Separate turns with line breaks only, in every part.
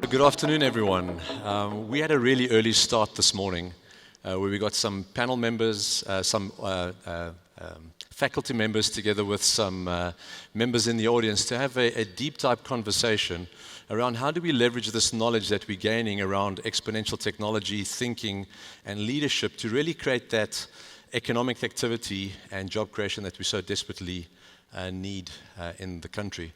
Good afternoon, everyone. We had a really early start this morning where we got some panel members, some faculty members together with some members in the audience to have a deep dive conversation around how do we leverage this knowledge that we're gaining around exponential technology, thinking, and leadership to really create that economic activity and job creation that we so desperately need in the country.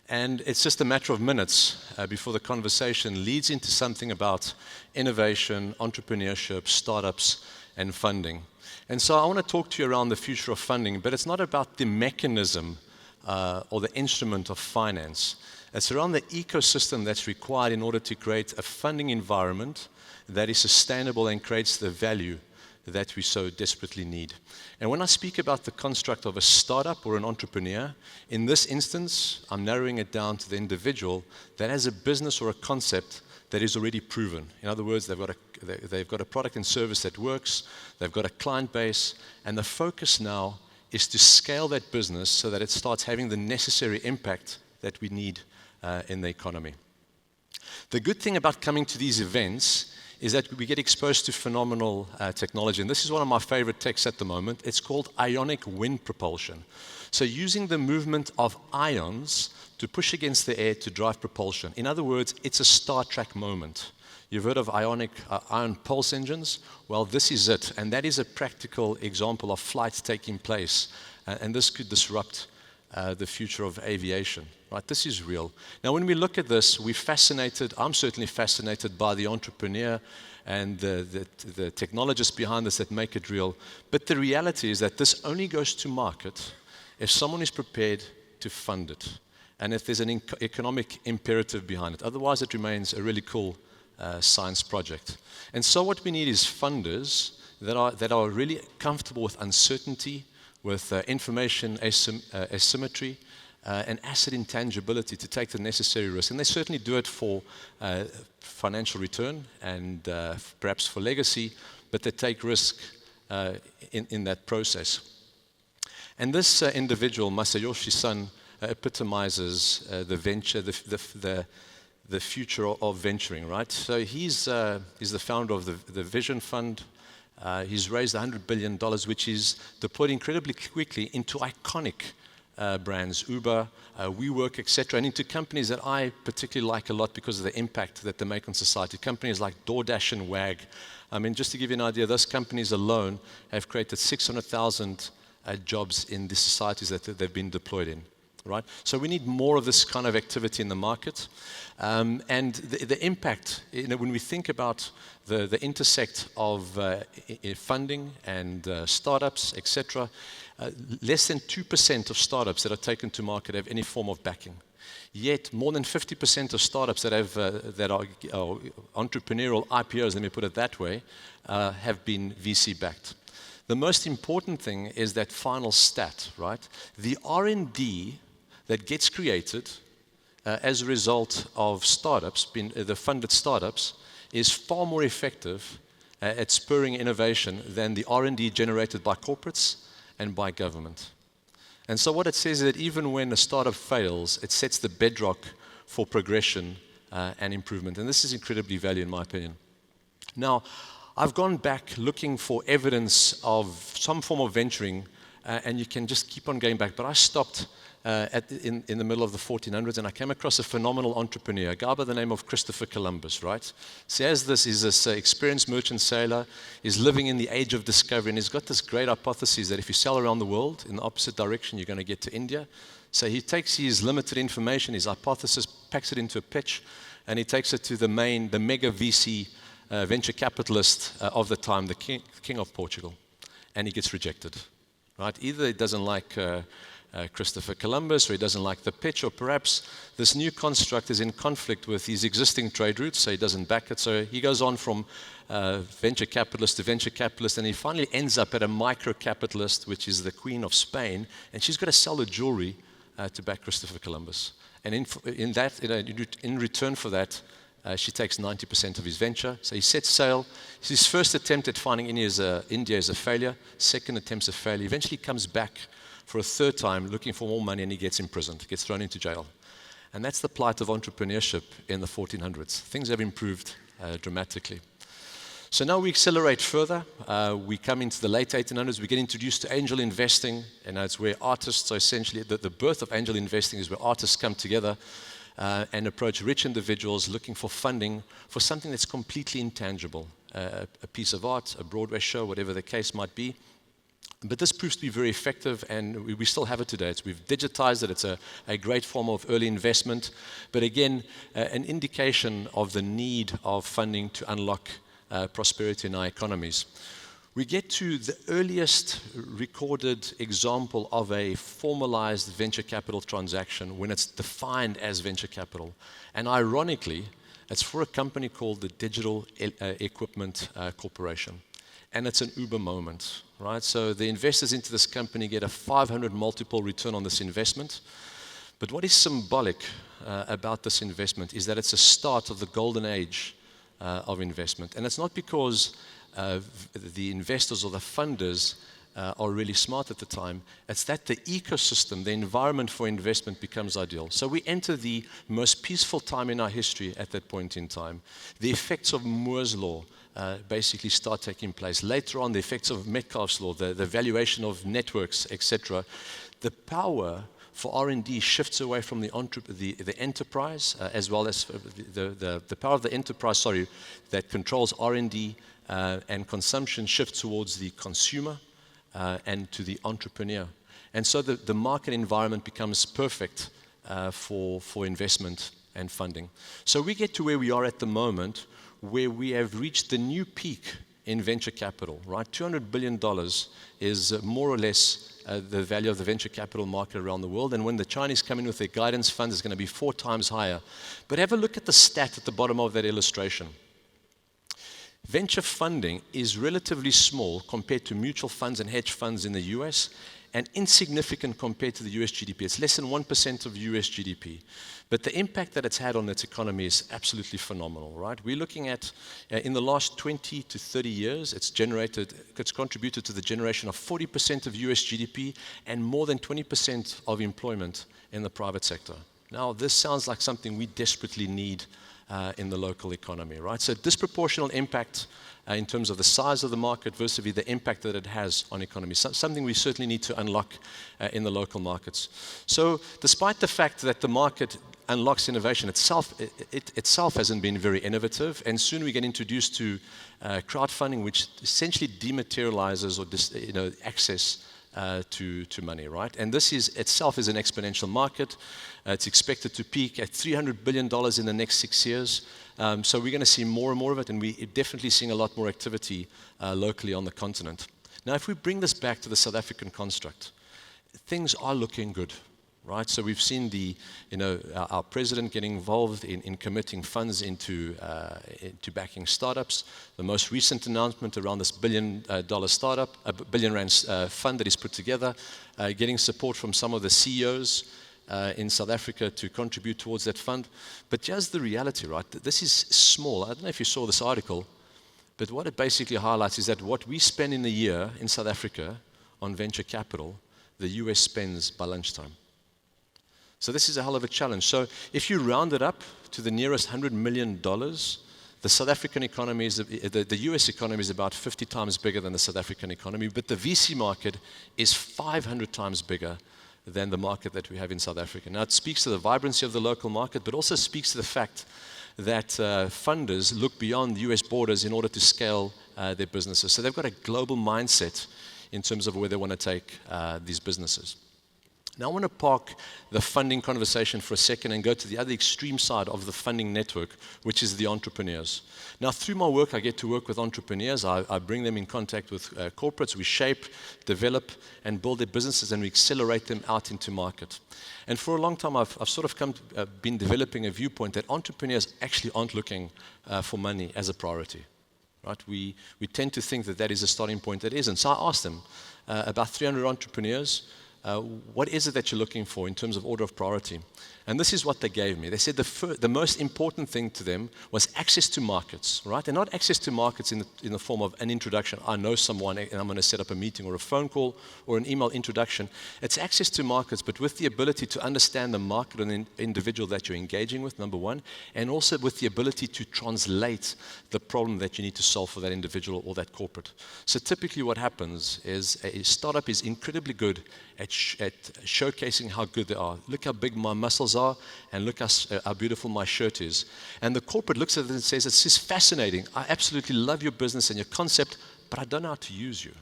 And it's just a matter of minutes before the conversation leads into something about innovation, entrepreneurship, startups, and funding. And so I want to talk to you around the future of funding, but it's not about the mechanism or the instrument of finance. It's around the ecosystem that's required in order to create a funding environment that is sustainable and creates the value that we so desperately need. And when I speak about the construct of a startup or an entrepreneur, in this instance, I'm narrowing it down to the individual that has a business or a concept that is already proven. In other words, they've got a product and service that works, they've got a client base, and the focus now is to scale that business so that it starts having the necessary impact that we need in the economy. The good thing about coming to these events is that we get exposed to phenomenal technology. And this is one of my favorite techs at the moment. It's called Ionic wind propulsion. So using the movement of ions to push against the air to drive propulsion. In other words, it's a Star Trek moment. You've heard of Ionic ion pulse engines? Well, this is it. And that is a practical example of flight taking place. And this could disrupt the future of aviation. Right? This is real. Now, when we look at this, I'm certainly fascinated by the entrepreneur and the technologists behind this that make it real. But the reality is that this only goes to market if someone is prepared to fund it and if there's an economic imperative behind it. Otherwise, it remains a really cool science project. And so what we need is funders that are really comfortable with uncertainty, with information asymmetry, and asset intangibility to take the necessary risk. And they certainly do it for financial return and perhaps for legacy, but they take risk in that process. And this individual, Masayoshi Son, epitomizes the venture, the future of venturing, right? So he's the founder of the Vision Fund. He's raised $100 billion, which is deployed incredibly quickly into iconic brands, Uber, WeWork, etc., and into companies that I particularly like a lot because of the impact that they make on society. Companies like DoorDash and Wag. I mean, just to give you an idea, those companies alone have created 600,000 jobs in the societies that they've been deployed in. Right? So we need more of this kind of activity in the market. And the impact, when we think about the intersect of funding and startups, etc., less than 2% of startups that are taken to market have any form of backing. Yet, more than 50% of startups that are entrepreneurial IPOs, let me put it that way, have been VC-backed. The most important thing is that final stat, right? The R&D that gets created as a result of startups, the funded startups, is far more effective at spurring innovation than the R&D generated by corporates and by government. And so what it says is that even when a startup fails, it sets the bedrock for progression and improvement. And this is incredibly valuable in my opinion. Now, I've gone back looking for evidence of some form of venturing, and you can just keep on going back. But I stopped in the middle of the 1400s, and I came across a phenomenal entrepreneur, a guy by the name of Christopher Columbus, right? So he's this experienced merchant sailor, he's living in the age of discovery, and he's got this great hypothesis that if you sail around the world in the opposite direction, you're going to get to India. So he takes his limited information, his hypothesis, packs it into a pitch, and he takes it to the mega VC venture capitalist of the time, the king of Portugal, and he gets rejected, right? Either he doesn't like Christopher Columbus, or he doesn't like the pitch, or perhaps this new construct is in conflict with his existing trade routes, so he doesn't back it. So he goes on from venture capitalist to venture capitalist, and he finally ends up at a micro-capitalist, which is the Queen of Spain, and she's got to sell the jewelry to back Christopher Columbus. And in return for that, she takes 90% of his venture. So he sets sail. His first attempt at finding India is a failure. Second attempt's a failure. Eventually comes back for a third time looking for more money, and he gets imprisoned, gets thrown into jail. And that's the plight of entrepreneurship in the 1400s. Things have improved dramatically. So now we accelerate further. We come into the late 1800s. We get introduced to angel investing, and it's where artists are essentially, the birth of angel investing is where artists come together and approach rich individuals looking for funding for something that's completely intangible, a piece of art, a Broadway show, whatever the case might be. But this proves to be very effective, and we still have it today. We've digitized it. It's a great form of early investment. But again, an indication of the need of funding to unlock prosperity in our economies. We get to the earliest recorded example of a formalized venture capital transaction when it's defined as venture capital. And ironically, it's for a company called the Digital Equipment Corporation. And it's an Uber moment, right? So the investors into this company get a 500 multiple return on this investment. But what is symbolic about this investment is that it's a start of the golden age of investment. And it's not because the investors or the funders are really smart at the time. It's that the ecosystem, the environment for investment becomes ideal. So we enter the most peaceful time in our history at that point in time. The effects of Moore's law basically start taking place. Later on, the effects of Metcalfe's law, the valuation of networks, etc. The power for R&D shifts away from the enterprise, as well as the power of the enterprise, that controls R&D and consumption shifts towards the consumer and to the entrepreneur. And so the market environment becomes perfect for investment and funding. So we get to where we are at the moment, where we have reached the new peak in venture capital, right? $200 billion is more or less the value of the venture capital market around the world. And when the Chinese come in with their guidance funds, it's going to be 4 times higher. But have a look at the stat at the bottom of that illustration. Venture funding is relatively small compared to mutual funds and hedge funds in the US, and insignificant compared to the US GDP. It's less than 1% of US GDP. But the impact that it's had on its economy is absolutely phenomenal, right? We're looking at, in the last 20 to 30 years, it's contributed to the generation of 40% of US GDP and more than 20% of employment in the private sector. Now, this sounds like something we desperately need in the local economy, right? So disproportionate impact in terms of the size of the market versus the impact that it has on economy. Something we certainly need to unlock in the local markets. So despite the fact that the market unlocks innovation, it itself hasn't been very innovative, and soon we get introduced to crowdfunding, which essentially dematerializes or access to money, right? And this itself is an exponential market. It's expected to peak at $300 billion in the next 6 years. So we're going to see more and more of it, and we're definitely seeing a lot more activity locally on the continent. Now, if we bring this back to the South African construct, things are looking good, right? So we've seen our president getting involved in committing funds into backing startups. The most recent announcement around this billion-dollar startup, a billion rand fund that he's put together, getting support from some of the CEOs in South Africa to contribute towards that fund. But just the reality, right? This is small. I don't know if you saw this article, but what it basically highlights is that what we spend in a year in South Africa on venture capital, the US spends by lunchtime. So this is a hell of a challenge. So if you round it up to the nearest $100 million, the South African economy the US economy is about 50 times bigger than the South African economy, but the VC market is 500 times bigger than the market that we have in South Africa. Now, it speaks to the vibrancy of the local market, but also speaks to the fact that funders look beyond US borders in order to scale their businesses. So they've got a global mindset in terms of where they want to take these businesses. Now, I want to park the funding conversation for a second and go to the other extreme side of the funding network, which is the entrepreneurs. Now, through my work, I get to work with entrepreneurs. I bring them in contact with corporates. We shape, develop, and build their businesses, and we accelerate them out into market. And for a long time, I've sort of been developing a viewpoint that entrepreneurs actually aren't looking for money as a priority. Right? We tend to think that is a starting point that isn't. So I asked them, about 300 entrepreneurs, what is it that you're looking for in terms of order of priority? And this is what they gave me. They said the most important thing to them was access to markets, right? And not access to markets in the form of an introduction. I know someone and I'm going to set up a meeting or a phone call or an email introduction. It's access to markets, but with the ability to understand the market and the individual that you're engaging with, number one, and also with the ability to translate the problem that you need to solve for that individual or that corporate. So typically what happens is a startup is incredibly good at showcasing how good they are. Look how big my muscles are, and look how beautiful my shirt is. And the corporate looks at it and says, "This is fascinating. I absolutely love your business and your concept, but I don't know how to use you."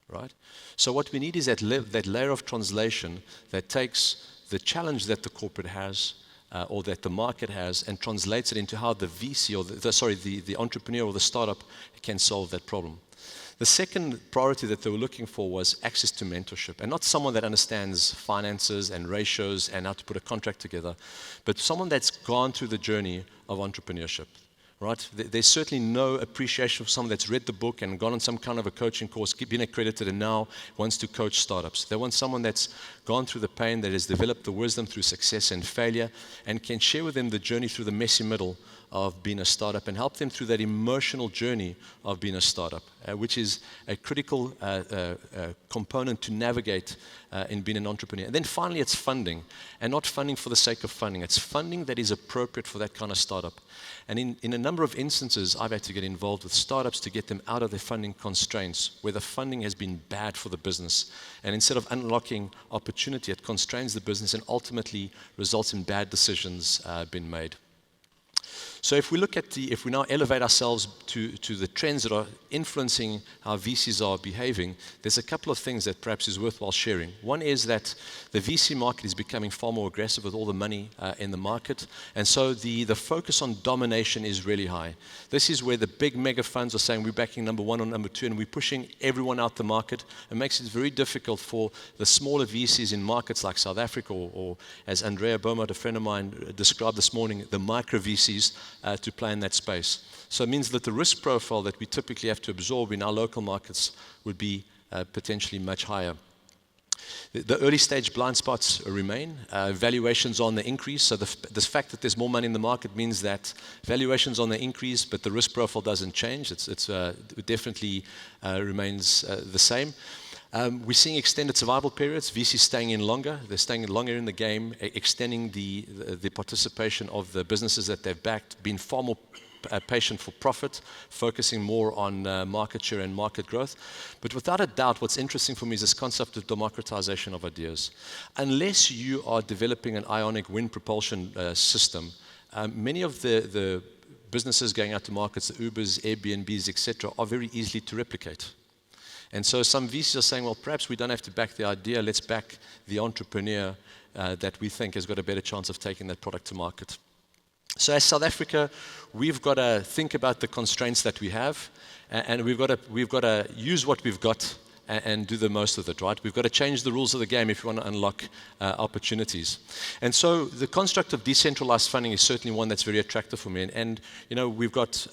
Right? So what we need is that layer of translation that takes the challenge that the corporate has or that the market has and translates it into how the VC or the entrepreneur or the startup can solve that problem. The second priority that they were looking for was access to mentorship, and not someone that understands finances and ratios and how to put a contract together, but someone that's gone through the journey of entrepreneurship. Right? There's certainly no appreciation for someone that's read the book and gone on some kind of a coaching course, been accredited, and now wants to coach startups. They want someone that's gone through the pain, that has developed the wisdom through success and failure, and can share with them the journey through the messy middle of being a startup and help them through that emotional journey of being a startup, which is a critical component to navigate in being an entrepreneur. And then finally, it's funding, and not funding for the sake of funding. It's funding that is appropriate for that kind of startup. And in a number of instances, I've had to get involved with startups to get them out of their funding constraints, where the funding has been bad for the business. And instead of unlocking opportunity, it constrains the business and ultimately results in bad decisions being made. So if we now elevate ourselves to the trends that are influencing how VCs are behaving, there's a couple of things that perhaps is worthwhile sharing. One is that the VC market is becoming far more aggressive with all the money in the market, and so the focus on domination is really high. This is where the big mega funds are saying we're backing number one or number two, and we're pushing everyone out the market. It makes it very difficult for the smaller VCs in markets like South Africa, or as Andrea Beaumont, a friend of mine, described this morning, the micro VCs, to play in that space. So it means that the risk profile that we typically have to absorb in our local markets would be potentially much higher. The early stage blind spots remain. Valuations on the increase. So the fact that there's more money in the market means that valuations on the increase, but the risk profile doesn't change. It definitely remains the same. We're seeing extended survival periods, VCs staying in longer. They're staying longer in the game, extending the participation of the businesses that they've backed, being far more patient for profit, focusing more on market share and market growth. But without a doubt, what's interesting for me is this concept of democratization of ideas. Unless you are developing an Ionic wind propulsion system, many of the businesses going out to markets, the Ubers, Airbnbs, etc., are very easily to replicate. And so some VCs are saying, well, perhaps we don't have to back the idea, let's back the entrepreneur that we think has got a better chance of taking that product to market. So as South Africa, we've got to think about the constraints that we have, and we've got to use what we've got and do the most of it, right? We've got to change the rules of the game if we want to unlock opportunities. And so the construct of decentralized funding is certainly one that's very attractive for me. And you know, we've got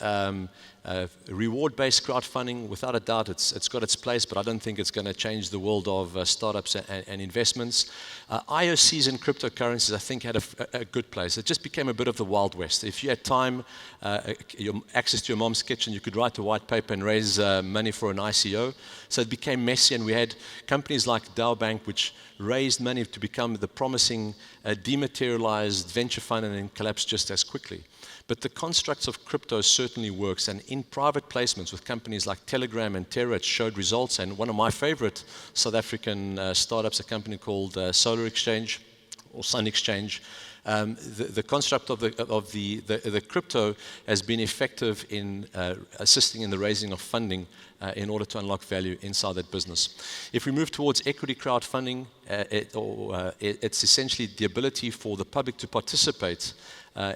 reward-based crowdfunding. Without a doubt, it's got its place, but I don't think it's going to change the world of startups and investments. IOCs and cryptocurrencies, I think, had a good place. It just became a bit of the Wild West. If you had time, access to your mom's kitchen, you could write a white paper and raise money for an ICO. So it became messy, and we had companies like Dow Bank, which raised money to become the promising dematerialized venture fund and then collapsed just as quickly. But the constructs of crypto certainly works, and in private placements with companies like Telegram and Terra, it showed results. And one of my favorite South African startups, a company called Solar Exchange or Sun Exchange, the construct of the crypto has been effective in assisting in the raising of funding in order to unlock value inside that business. If we move towards equity crowdfunding, it's essentially the ability for the public to participate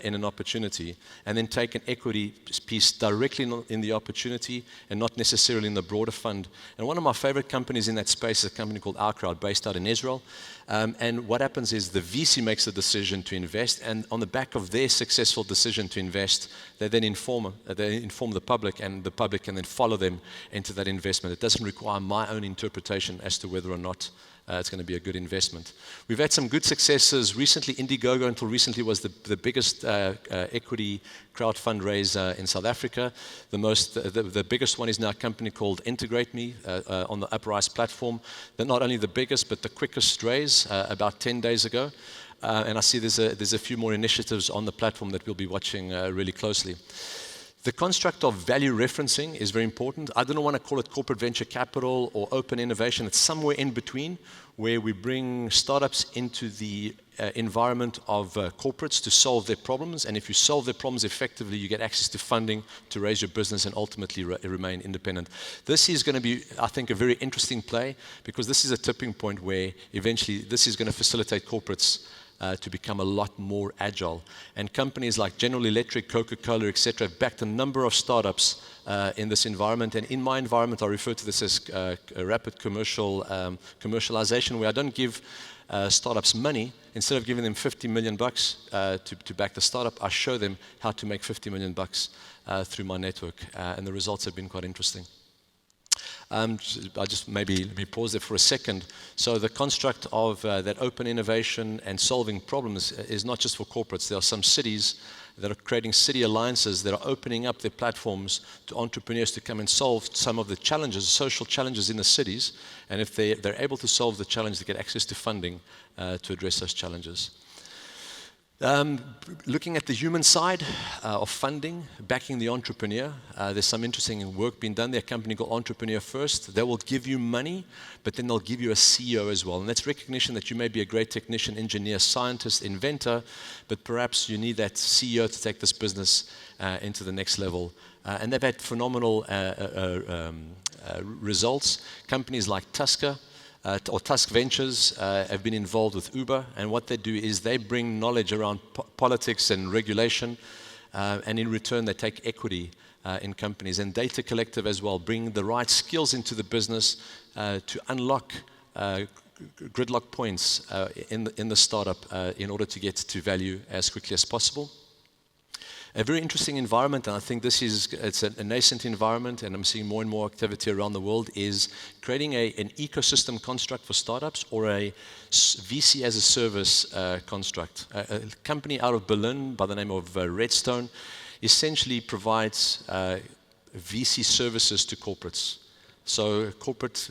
in an opportunity and then take an equity piece directly in the opportunity and not necessarily in the broader fund. And one of my favorite companies in that space is a company called OurCrowd, based out in Israel. And what happens is the VC makes the decision to invest, and on the back of their successful decision to invest, they then inform the public, and the public can then follow them into that investment. It doesn't require my own interpretation as to whether or not it's going to be a good investment. We've had some good successes recently. Indiegogo, until recently, was the biggest equity crowd fundraiser in South Africa. The biggest one is now a company called Integrate Me on the Uprise platform. They're not only the biggest, but the quickest raise about 10 days ago. And I see there's a few more initiatives on the platform that we'll be watching really closely. The construct of value referencing is very important. I don't want to call it corporate venture capital or open innovation. It's somewhere in between, where we bring startups into the environment of corporates to solve their problems. And if you solve their problems effectively, you get access to funding to raise your business and ultimately remain independent. This is going to be, I think, a very interesting play, because this is a tipping point where eventually this is going to facilitate corporates to become a lot more agile. And companies like General Electric, Coca-Cola, etc., have backed a number of startups in this environment. And in my environment, I refer to this as a rapid commercialization, where I don't give startups money. Instead of giving them $50 million to back the startup, I show them how to make $50 million through my network. And the results have been quite interesting. I'll just let me pause there for a second. So the construct of that open innovation and solving problems is not just for corporates. There are some cities that are creating city alliances that are opening up their platforms to entrepreneurs to come and solve some of the challenges, social challenges in the cities. And if they're able to solve the challenge, they get access to funding to address those challenges. Looking at the human side of funding, backing the entrepreneur, there's some interesting work being done there. A company called Entrepreneur First. They will give you money, but then they'll give you a CEO as well. And that's recognition that you may be a great technician, engineer, scientist, inventor, but perhaps you need that CEO to take this business into the next level. And they've had phenomenal results. Companies like Tusker, or Tusk Ventures have been involved with Uber, and what they do is they bring knowledge around politics and regulation, and in return they take equity in companies. And Data Collective as well, bring the right skills into the business to unlock gridlock points in the startup in order to get to value as quickly as possible. A very interesting environment, and I think it's a nascent environment, and I'm seeing more and more activity around the world, is creating an ecosystem construct for startups, or a VC as a service construct. A company out of Berlin by the name of Redstone essentially provides VC services to corporates. So corporate,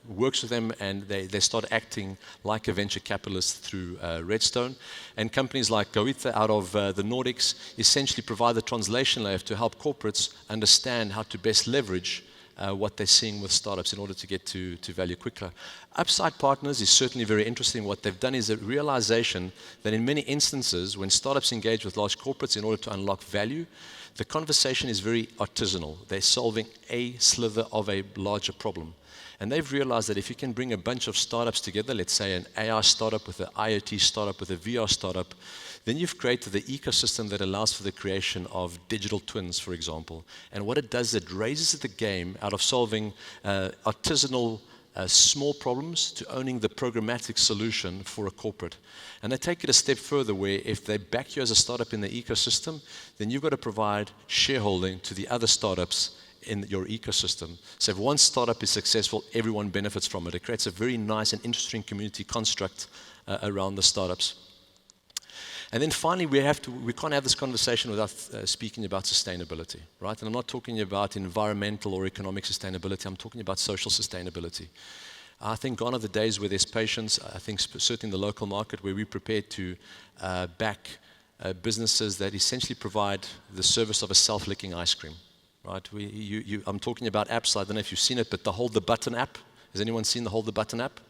works with them, and they start acting like a venture capitalist through Redstone. And companies like Goethe out of the Nordics essentially provide the translation layer to help corporates understand how to best leverage what they're seeing with startups in order to get to value quicker. Upside Partners is certainly very interesting. What they've done is a realization that in many instances, when startups engage with large corporates in order to unlock value, the conversation is very artisanal. They're solving a sliver of a larger problem. And they've realized that if you can bring a bunch of startups together, let's say an AI startup with an IoT startup with a VR startup, then you've created the ecosystem that allows for the creation of digital twins, for example. And what it does, it raises the game out of solving artisanal small problems to owning the programmatic solution for a corporate. And they take it a step further, where if they back you as a startup in the ecosystem, then you've got to provide shareholding to the other startups in your ecosystem. So if one startup is successful, everyone benefits from it. It creates a very nice and interesting community construct around the startups. And then finally, we can't have this conversation without speaking about sustainability, right? And I'm not talking about environmental or economic sustainability. I'm talking about social sustainability. I think gone are the days where there's patience. I think certainly in the local market, where we're prepared to back businesses that essentially provide the service of a self-licking ice cream, right? I'm talking about apps. I don't know if you've seen it, but the Hold the Button app. Has anyone seen the Hold the Button app?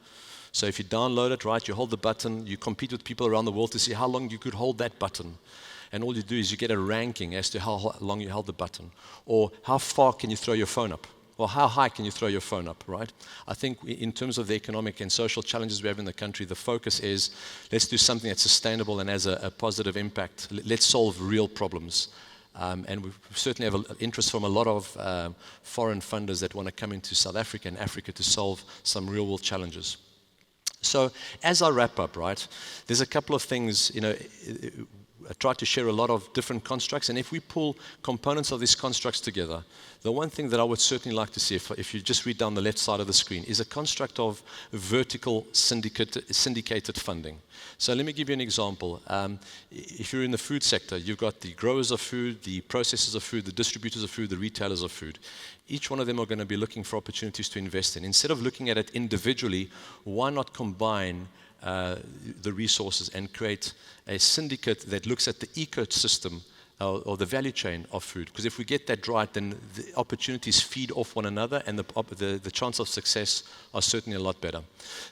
So if you download it, right, you hold the button, you compete with people around the world to see how long you could hold that button. And all you do is you get a ranking as to how long you held the button. Or how far can you throw your phone up? Or how high can you throw your phone up, right? I think in terms of the economic and social challenges we have in the country, the focus is, let's do something that's sustainable and has a positive impact. Let's solve real problems. And we certainly have an interest from a lot of foreign funders that want to come into South Africa and Africa to solve some real-world challenges. So as I wrap up, right, there's a couple of things, try to share a lot of different constructs, and if we pull components of these constructs together, the one thing that I would certainly like to see, if you just read down the left side of the screen, is a construct of vertical syndicated funding. So let me give you an example. If you're in the food sector, you've got the growers of food, the processors of food, the distributors of food, the retailers of food. Each one of them are going to be looking for opportunities to invest in. Instead of looking at it individually, why not combine the resources and create a syndicate that looks at the ecosystem or the value chain of food? Because if we get that right, then the opportunities feed off one another, and the chance of success are certainly a lot better.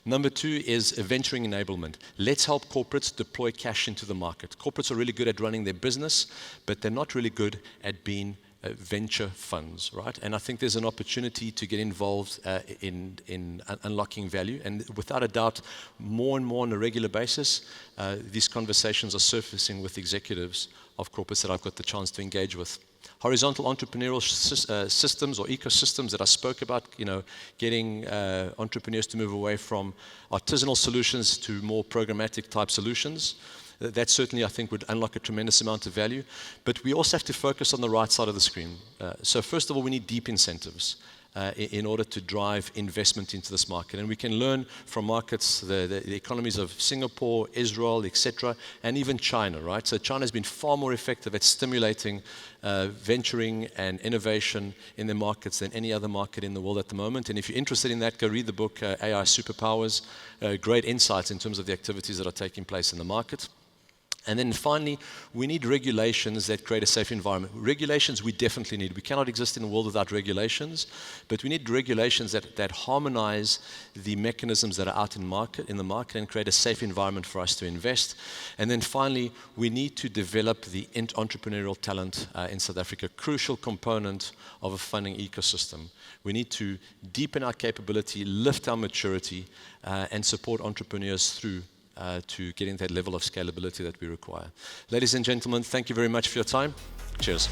Number 2 is venturing enablement. Let's help corporates deploy cash into the market. Corporates are really good at running their business, but they're not really good at being venture funds, right? And I think there's an opportunity to get involved in unlocking value. And without a doubt, more and more on a regular basis, these conversations are surfacing with executives of corporates that I've got the chance to engage with. Horizontal entrepreneurial systems or ecosystems that I spoke about, getting entrepreneurs to move away from artisanal solutions to more programmatic type solutions. That certainly, I think, would unlock a tremendous amount of value. But we also have to focus on the right side of the screen. So first of all, we need deep incentives in order to drive investment into this market. And we can learn from markets, the economies of Singapore, Israel, etc., and even China, right? So China has been far more effective at stimulating venturing and innovation in their markets than any other market in the world at the moment. And if you're interested in that, go read the book, AI Superpowers. Great insights in terms of the activities that are taking place in the market. And then finally, we need regulations that create a safe environment. Regulations we definitely need. We cannot exist in a world without regulations, but we need regulations that harmonize the mechanisms that are out in the market and create a safe environment for us to invest. And then finally, we need to develop the entrepreneurial talent in South Africa, crucial component of a funding ecosystem. We need to deepen our capability, lift our maturity, and support entrepreneurs through to getting that level of scalability that we require. Ladies and gentlemen, thank you very much for your time. Cheers.